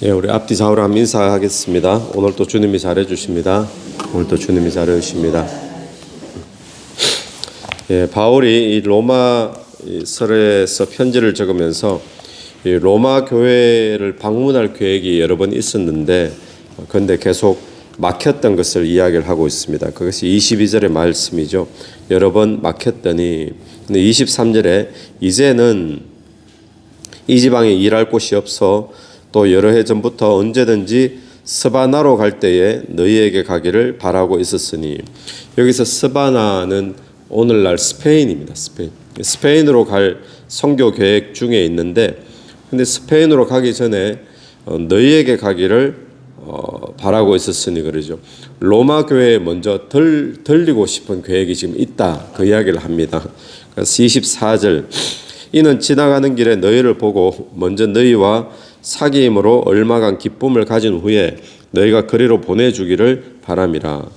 예, 우리 앞뒤 좌우로 한번 인사하겠습니다. 오늘도 주님이 잘해주십니다. 오늘도 주님이 잘해주십니다. 예, 바울이 이 로마 설에서 편지를 적으면서 이 로마 교회를 방문할 계획이 여러 번 있었는데, 그런데 계속 막혔던 것을 이야기를 하고 있습니다. 그것이 22절의 말씀이죠. 여러 번 막혔더니, 근데 23절에 이제는 이 지방에 일할 곳이 없어 또 여러 해 전부터 언제든지 스바나로 갈 때에 너희에게 가기를 바라고 있었으니, 여기서 스바나는 오늘날 스페인입니다. 스페인으로 갈 선교 계획 중에 있는데, 근데 스페인으로 가기 전에 너희에게 가기를 바라고 있었으니 그러죠. 로마 교회에 먼저 들리고 싶은 계획이 지금 있다, 그 이야기를 합니다. 그래서 24절, 이는 지나가는 길에 너희를 보고 먼저 너희와 사귐으로 얼마간 기쁨을 가진 후에 너희가 그리로 보내주기를 바람이라.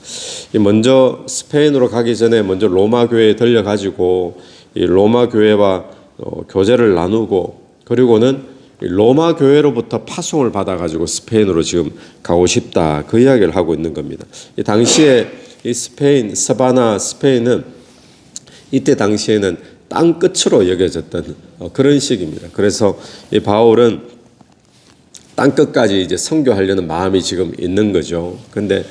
먼저 스페인으로 가기 전에 먼저 로마 교회에 들려가지고 이 로마 교회와 교제를 나누고, 그리고는 로마 교회로부터 파송을 받아가지고 스페인으로 지금 가고 싶다, 그 이야기를 하고 있는 겁니다. 이 당시에 이 스바나 스페인은 이때 당시에는 땅 끝으로 여겨졌던 그런 시기입니다. 그래서 이 바울은 땅 끝까지 이제 선교하려는 마음이 지금 있는 거죠. 근데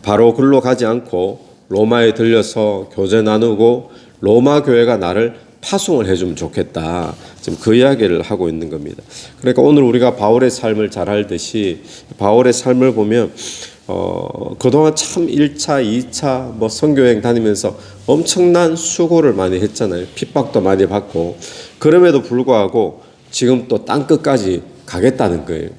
바로 글로 가지 않고 로마에 들려서 교제 나누고 로마 교회가 나를 파송을 해주면 좋겠다, 지금 그 이야기를 하고 있는 겁니다. 그러니까 오늘 우리가 바울의 삶을 잘 알듯이 바울의 삶을 보면 그동안 참 1차, 2차 선교여행 다니면서 엄청난 수고를 많이 했잖아요. 핍박도 많이 받고. 그럼에도 불구하고 지금 또 땅 끝까지 가겠다는 거예요.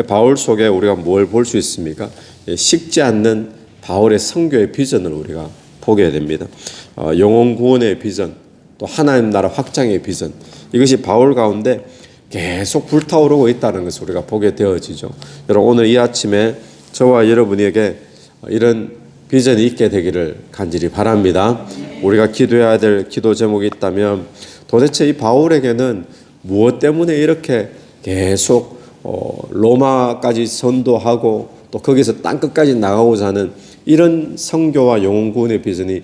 바울 속에 우리가 뭘 볼 수 있습니까? 식지 않는 바울의 선교의 비전을 우리가 보게 됩니다. 영혼 구원의 비전, 또 하나님 나라 확장의 비전, 이것이 바울 가운데 계속 불타오르고 있다는 것을 우리가 보게 되어지죠. 여러분, 오늘 이 아침에 저와 여러분에게 이런 비전이 있게 되기를 간절히 바랍니다. 우리가 기도해야 될 기도 제목이 있다면, 도대체 이 바울에게는 무엇 때문에 이렇게 계속 로마까지 전도하고 또 거기서 땅끝까지 나가고자 하는 이런 선교와 영혼 구원의 비전이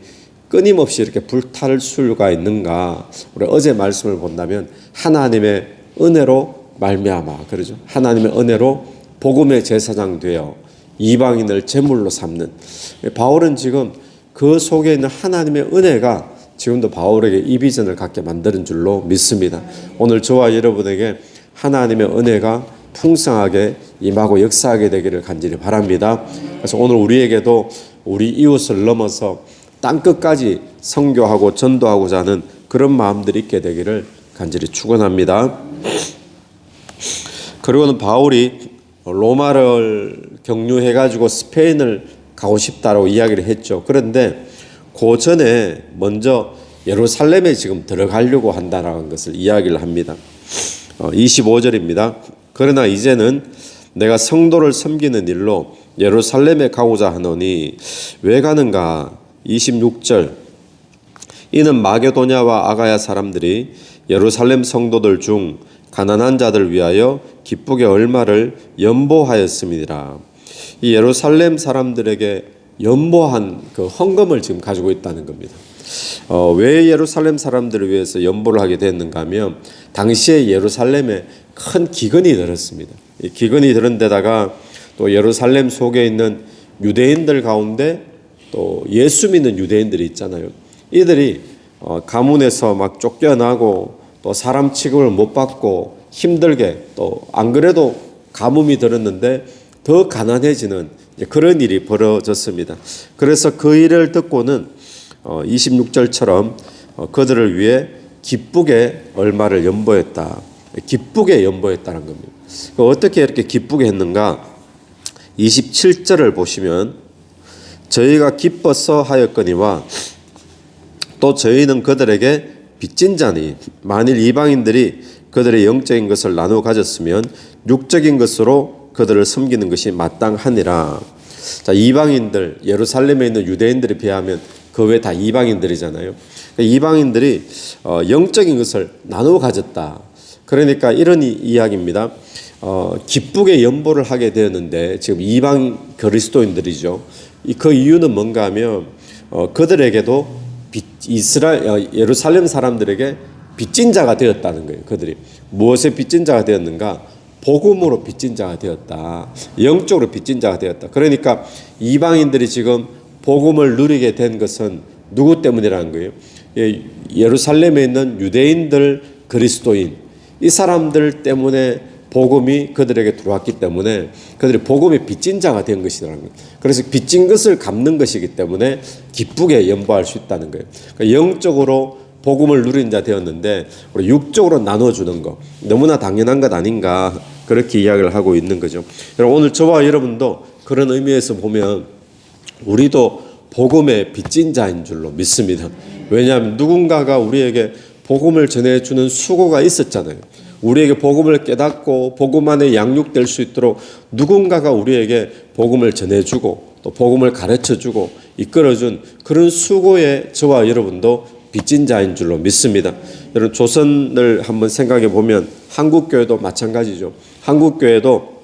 끊임없이 이렇게 불탈 수가 있는가? 우리 어제 말씀을 본다면 하나님의 은혜로 말미암아, 그러죠. 하나님의 은혜로 복음의 제사장 되어 이방인을 제물로 삼는, 바울은 지금 그 속에 있는 하나님의 은혜가 지금도 바울에게 이 비전을 갖게 만드는 줄로 믿습니다. 오늘 저와 여러분에게 하나님의 은혜가 풍성하게 임하고 역사하게 되기를 간절히 바랍니다. 그래서 오늘 우리에게도 우리 이웃을 넘어서 땅끝까지 선교하고 전도하고자 하는 그런 마음들이 있게 되기를 간절히 축원합니다. 그리고는 바울이 로마를 경유해가지고 스페인을 가고 싶다라고 이야기를 했죠. 그런데 그 전에 먼저 예루살렘에 지금 들어가려고 한다는 것을 이야기를 합니다. 25절입니다. 그러나 이제는 내가 성도를 섬기는 일로 예루살렘에 가고자 하노니 왜 가는가? 26절, 이는 마게도냐와 아가야 사람들이 예루살렘 성도들 중 가난한 자들 위하여 기쁘게 얼마를 연보하였음이니라. 이 예루살렘 사람들에게 연보한 그 헌금을 지금 가지고 있다는 겁니다. 왜 예루살렘 사람들을 위해서 연보를 하게 됐는가 하면, 당시에 예루살렘에 큰 기근이 들었습니다. 이 기근이 들은 데다가 또 예루살렘 속에 있는 유대인들 가운데 또 예수 믿는 유대인들이 있잖아요. 이들이 가문에서 막 쫓겨나고 또 사람 취급을 못 받고 힘들게, 또 안 그래도 가뭄이 들었는데 더 가난해지는 그런 일이 벌어졌습니다. 그래서 그 일을 듣고는 26절처럼 그들을 위해 기쁘게 얼마를 연보했다. 기쁘게 연보했다는 겁니다. 어떻게 이렇게 기쁘게 했는가? 27절을 보시면, 저희가 기뻐서 하였거니와 또 저희는 그들에게 빚진 자니 만일 이방인들이 그들의 영적인 것을 나누어 가졌으면 육적인 것으로 그들을 섬기는 것이 마땅하니라. 자, 이방인들, 예루살렘에 있는 유대인들에 비하면 그 외 다 이방인들이잖아요. 이방인들이 영적인 것을 나누어 가졌다. 그러니까 이런 이야기입니다. 기쁘게 연보를 하게 되었는데 지금 이방 그리스도인들이죠. 그 이유는 뭔가 하면 그들에게도 예루살렘 사람들에게 빚진 자가 되었다는 거예요. 그들이 무엇에 빚진 자가 되었는가? 복음으로 빚진 자가 되었다. 영적으로 빚진 자가 되었다. 그러니까 이방인들이 지금 복음을 누리게 된 것은 누구 때문이라는 거예요? 예루살렘에 있는 유대인들, 그리스도인, 이 사람들 때문에 복음이 그들에게 들어왔기 때문에 그들이 복음의 빚진 자가 된 것이라는 거예요. 그래서 빚진 것을 갚는 것이기 때문에 기쁘게 연보할 수 있다는 거예요. 그러니까 영적으로 복음을 누린 자 되었는데 우리 육적으로 나눠주는 거 너무나 당연한 것 아닌가, 그렇게 이야기를 하고 있는 거죠. 여러분, 오늘 저와 여러분도 그런 의미에서 보면 우리도 복음의 빚진 자인 줄로 믿습니다. 왜냐하면 누군가가 우리에게 복음을 전해주는 수고가 있었잖아요. 우리에게 복음을 깨닫고 복음 안에 양육될 수 있도록 누군가가 우리에게 복음을 전해주고 또 복음을 가르쳐주고 이끌어준 그런 수고에 저와 여러분도 빚진 자인 줄로 믿습니다. 여러분, 조선을 한번 생각해 보면 한국교회도 마찬가지죠. 한국교회도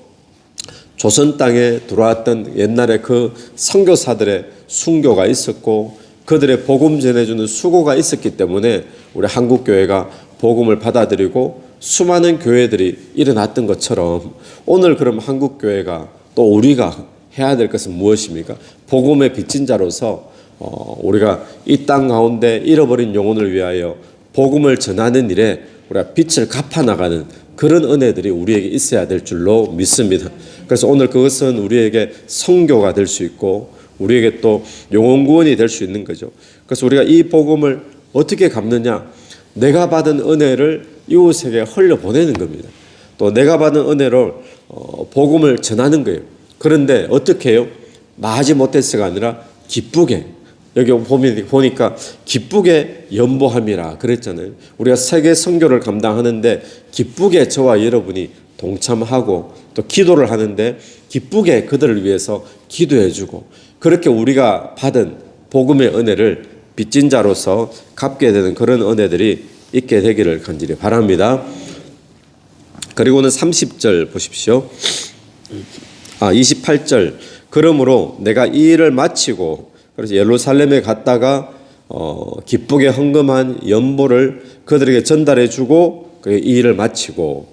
조선 땅에 들어왔던 옛날에 그 선교사들의 순교가 있었고 그들의 복음 전해주는 수고가 있었기 때문에 우리 한국교회가 복음을 받아들이고 수많은 교회들이 일어났던 것처럼 오늘 그럼 한국교회가 또 우리가 해야 될 것은 무엇입니까? 복음의 빚진 자로서 우리가 이 땅 가운데 잃어버린 영혼을 위하여 복음을 전하는 일에 우리가 빛을 갚아나가는 그런 은혜들이 우리에게 있어야 될 줄로 믿습니다. 그래서 오늘 그것은 우리에게 선교가 될 수 있고 우리에게 또 영혼 구원이 될 수 있는 거죠. 그래서 우리가 이 복음을 어떻게 갚느냐? 내가 받은 은혜를 이웃에게 흘려보내는 겁니다. 또 내가 받은 은혜로 복음을 전하는 거예요. 그런데 어떻게 해요? 마지 못해서가 아니라 기쁘게, 여기 보니까 기쁘게 연보함이라 그랬잖아요. 우리가 세계 선교를 감당하는데 기쁘게 저와 여러분이 동참하고 또 기도를 하는데 기쁘게 그들을 위해서 기도해주고 그렇게 우리가 받은 복음의 은혜를 빚진 자로서 갚게 되는 그런 은혜들이 있게 되기를 간절히 바랍니다. 그리고는 30절 보십시오. 28절. 그러므로 내가 이 일을 마치고 그래서 예루살렘에 갔다가 기쁘게 헌금한 연보를 그들에게 전달해 주고 이 일을 마치고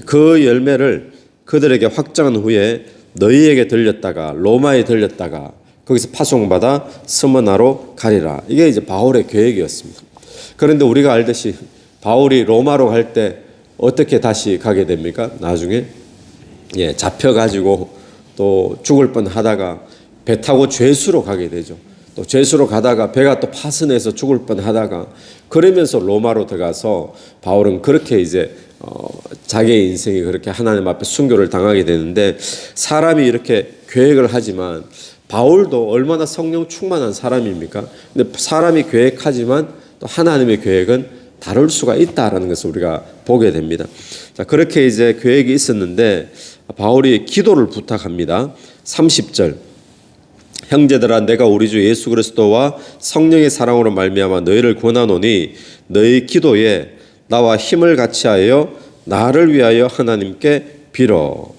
그 열매를 그들에게 확정한 후에 너희에게 들렸다가 로마에 들렸다가 거기서 파송받아 스무나로 가리라. 이게 이제 바울의 계획이었습니다. 그런데 우리가 알듯이 바울이 로마로 갈 때 어떻게 다시 가게 됩니까? 나중에 잡혀가지고 또 죽을 뻔하다가 배 타고 죄수로 가게 되죠. 또 죄수로 가다가 배가 또 파선해서 죽을 뻔하다가 그러면서 로마로 들어가서 바울은 그렇게 이제 자기의 인생이 그렇게 하나님 앞에 순교를 당하게 되는데 사람이 이렇게 계획을 하지만 바울도 얼마나 성령 충만한 사람입니까? 근데 사람이 계획하지만 또 하나님의 계획은 다를 수가 있다라는 것을 우리가 보게 됩니다. 자, 그렇게 이제 계획이 있었는데 바울이 기도를 부탁합니다. 30절. 형제들아, 내가 우리 주 예수 그리스도와 성령의 사랑으로 말미암아 너희를 권하노니 너희 기도에 나와 힘을 같이하여 나를 위하여 하나님께 빌어.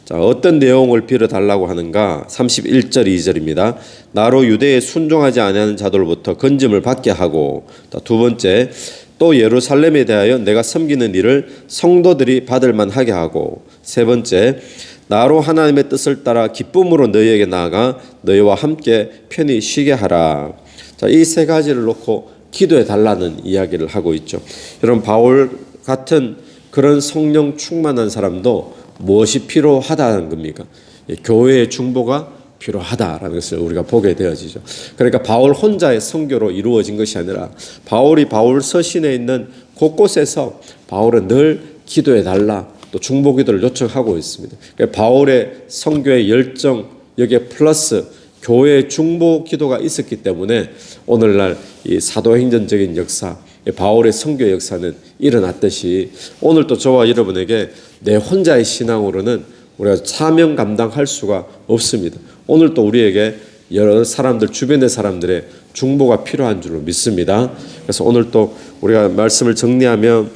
자, 어떤 내용을 빌어 달라고 하는가? 31절 2절입니다. 나로 유대에 순종하지 아니하는 자들로부터 건짐을 받게 하고, 두 번째, 또 예루살렘에 대하여 내가 섬기는 일을 성도들이 받을 만하게 하고, 세 번째, 나로 하나님의 뜻을 따라 기쁨으로 너희에게 나아가 너희와 함께 편히 쉬게 하라. 자, 이 세 가지를 놓고 기도해 달라는 이야기를 하고 있죠. 여러분, 바울 같은 그런 성령 충만한 사람도 무엇이 필요하다는 겁니까? 교회의 중보가 필요하다라는 것을 우리가 보게 되어지죠. 그러니까 바울 혼자의 선교로 이루어진 것이 아니라 바울이 바울 서신에 있는 곳곳에서 바울은 늘 기도해 달라, 또 중보 기도를 요청하고 있습니다. 그러니까 바울의 선교의 열정 여기에 플러스 교회의 중보 기도가 있었기 때문에 오늘날 이 사도행전적인 역사, 바울의 선교 역사는 일어났듯이 오늘 또 저와 여러분에게 내 혼자의 신앙으로는 우리가 사명 감당할 수가 없습니다. 오늘 또 우리에게 여러 사람들, 주변의 사람들의 중보가 필요한 줄로 믿습니다. 그래서 오늘 또 우리가 말씀을 정리하면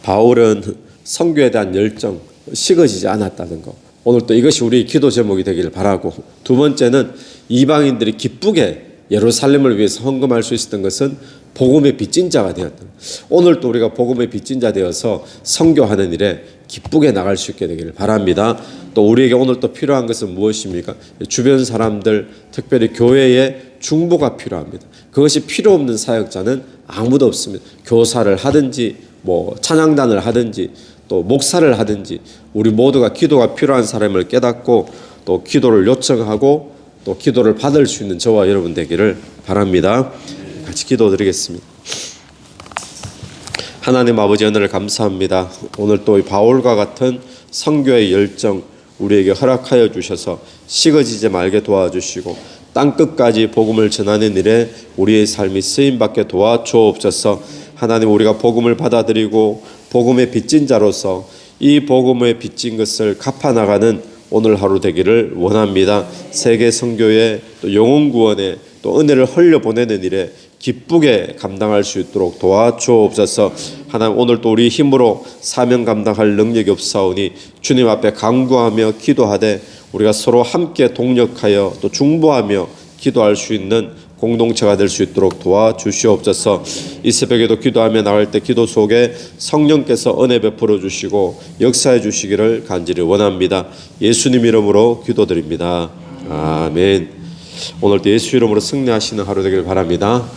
바울은 선교에 대한 열정, 식어지지 않았다는 것. 오늘 또 이것이 우리 기도 제목이 되기를 바라고, 두 번째는 이방인들이 기쁘게 예루살렘을 위해서 헌금할 수 있었던 것은 복음의 빚진 자가 되었다. 오늘 또 우리가 복음의 빚진 자 되어서 선교하는 일에 기쁘게 나갈 수 있게 되기를 바랍니다. 또 우리에게 오늘 또 필요한 것은 무엇입니까? 주변 사람들, 특별히 교회의 중보가 필요합니다. 그것이 필요 없는 사역자는 아무도 없습니다. 교사를 하든지 찬양단을 하든지 또 목사를 하든지 우리 모두가 기도가 필요한 사람을 깨닫고 또 기도를 요청하고 또 기도를 받을 수 있는 저와 여러분 되기를 바랍니다. 같이 기도드리겠습니다. 하나님 아버지, 은혜를 감사합니다. 오늘 또 바울과 같은 선교의 열정 우리에게 허락하여 주셔서 식어지지 말게 도와주시고 땅끝까지 복음을 전하는 일에 우리의 삶이 쓰임받게 도와주옵소서. 하나님, 우리가 복음을 받아들이고 복음의 빚진 자로서 이 복음의 빚진 것을 갚아나가는 오늘 하루 되기를 원합니다. 세계 선교에 또 영혼 구원에 또 은혜를 흘려보내는 일에 기쁘게 감당할 수 있도록 도와주옵소서. 하나님, 오늘 또 우리 힘으로 사명 감당할 능력이 없사오니 주님 앞에 간구하며 기도하되 우리가 서로 함께 동력하여 또 중보하며 기도할 수 있는 공동체가 될 수 있도록 도와주시옵소서. 이 새벽에도 기도하며 나갈 때 기도 속에 성령께서 은혜 베풀어 주시고 역사해 주시기를 간절히 원합니다. 예수님 이름으로 기도드립니다. 아멘. 오늘도 예수 이름으로 승리하시는 하루 되길 바랍니다.